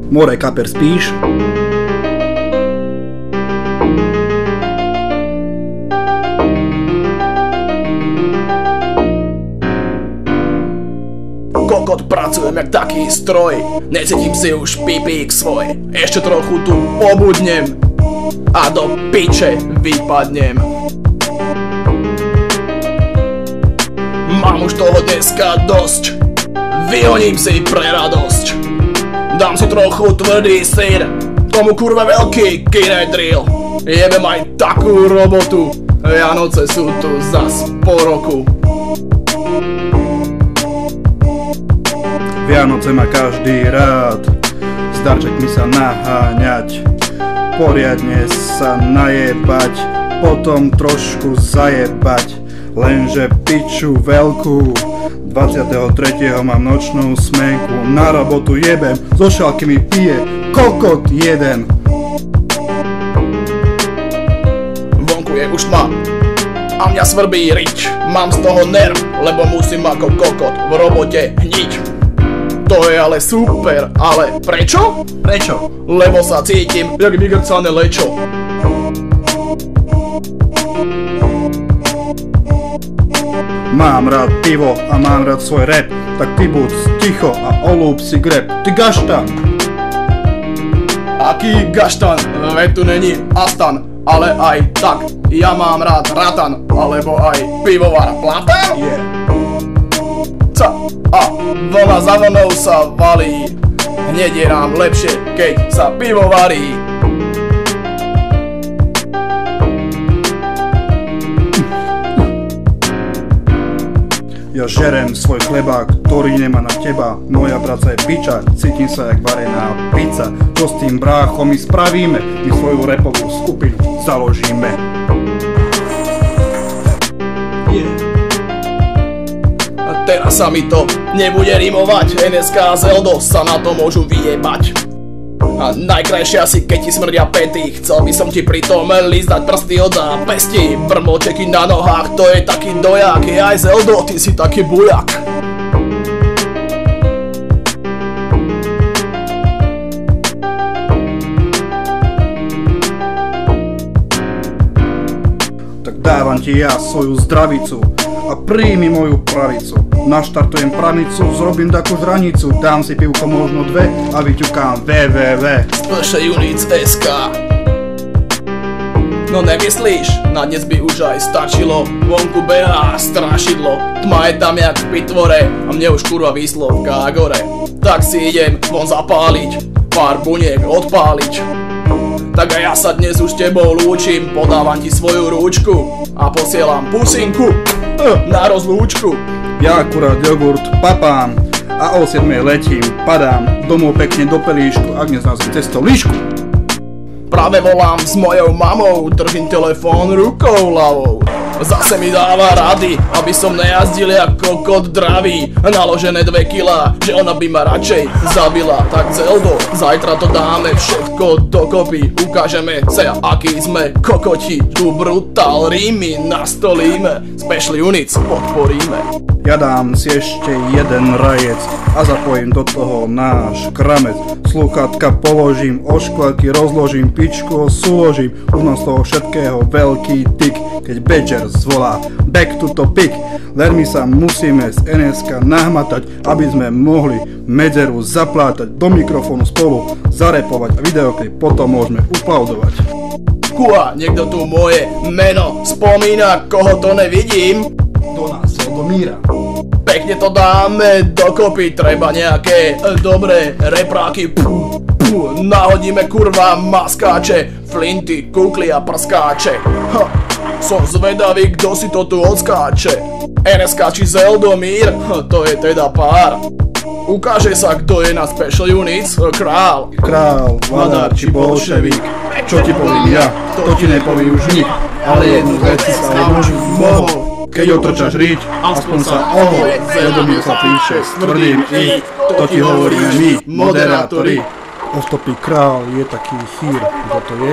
More kaper, spíš? Kokot, pracujem jak taký stroj, necítim si už pipík svoj. Ešte trochu tu pobudnem a do piče vypadnem. Mám už toho dneska dosť, vyhoním si pre radosť. Dám si trochu tvrdý syr, tomu kurva veľký kinedrill. Jebem aj takú robotu, Vianoce sú tu zas po roku. Vianoce má každý rád, s darčekmi sa naháňať, poriadne sa najebať, potom trošku zajebať. Lenže piču veľkú, 23. mám nočnú smenku, na robotu jebem, zo šálky mi pije kokot jeden. Vonku je už tma a mňa svrbí rič, mám z toho nerv, lebo musím ako kokot v robote hniť. To je ale super, ale prečo? Prečo? Lebo sa cítim jak vygrcané lečo. Mám rád pivo a mám rád svoj rap, tak ty buď ticho a olúb si grep, ty gaštan. Aký gaštan, veď tu není Astan, ale aj tak, ja mám rád ratan, alebo aj pivovar Platan. Yeah. A vlna za vlnou sa valí, hneď je nám lepšie, keď sa pivo varí. Ja žerem svoj chlebák, ktorý nemá na teba, moja práca je piča, cítim sa jak varená pizza. Čo s tým bráchom my spravíme, my svoju rapovú skupinu založíme. Teraz sa mi to nebude rimovať, NSK a Zeldo sa na to môžu vyjebať. A najkrajšie asi keď ti smrdia pety, chcel by som ti pritom lízdať prsty od zápesti. Brmočeky na nohách, to je taký dojak, aj Zeldo, ty si taký bujak. Tak dávam ti ja svoju zdravicu a príjmi moju pravicu. Naštartujem pranicu, zrobím takú žranicu, dám si pivko možno dve a vyťukám www. Special Units SK. No nemyslíš, na dnes by už aj stačilo, vonku behá strašidlo, tma je tam jak v pitvore a mne už kurva výslovka gore. Tak si idem von zapáliť, pár buniek odpáliť. Tak a ja sa dnes už s tebou lúčim, podávam ti svoju rúčku a posielam pusinku na rozlúčku. Ja akurát jogurt papám a o 7 letím, padám domov pekne do pelíšku, ak neznázim cez to líšku. Práve volám s mojou mamou, držím telefón rukou ľavou. Zase mi dáva rady, aby som nejazdil jak kokot dravý. Naložené 2 kilá, že ona by ma radšej zabila. Tak Zeldo, zajtra to dáme všetko dokopy, ukážeme sa, aký sme kokoti. Tu brutál rímy nastolíme, Special Units podporíme. Ja dám si ešte jeden rajec a zapojím do toho náš kramec. Slúchatka položím, oškladky rozložím, pičku súložím, už mám z toho všetkého veľký tik. Keď Badger zvolá back to topic, len my sa musíme z NSK nahmatať, aby sme mohli medzeru zaplátať, do mikrofónu spolu zarepovať a videoklip potom môžeme uploadovať. Kua, niekto tu moje meno spomína, koho to nevidím? Do nás, do míra. Pekne to dáme dokopy, treba nejaké dobré repráky. Nahodíme kurva maskáče, flinty, kukly a prskáče. Som zvedavý, kto si to tu odskáče. NSK či Zeldomír, to je teda pár. Ukáže sa, kto je na Special Units král. Král, vladár či bolševík. Čo ti povím ja, to ti nepovie už nik. Ale jednu vec si sa mohol. Keď otrčaš riť, aspoň sa ohol. Zeldomír sa píše s tvrdým i, to ti hovoríme my, moderátori. Ostopý král je taký chýr, kto to je?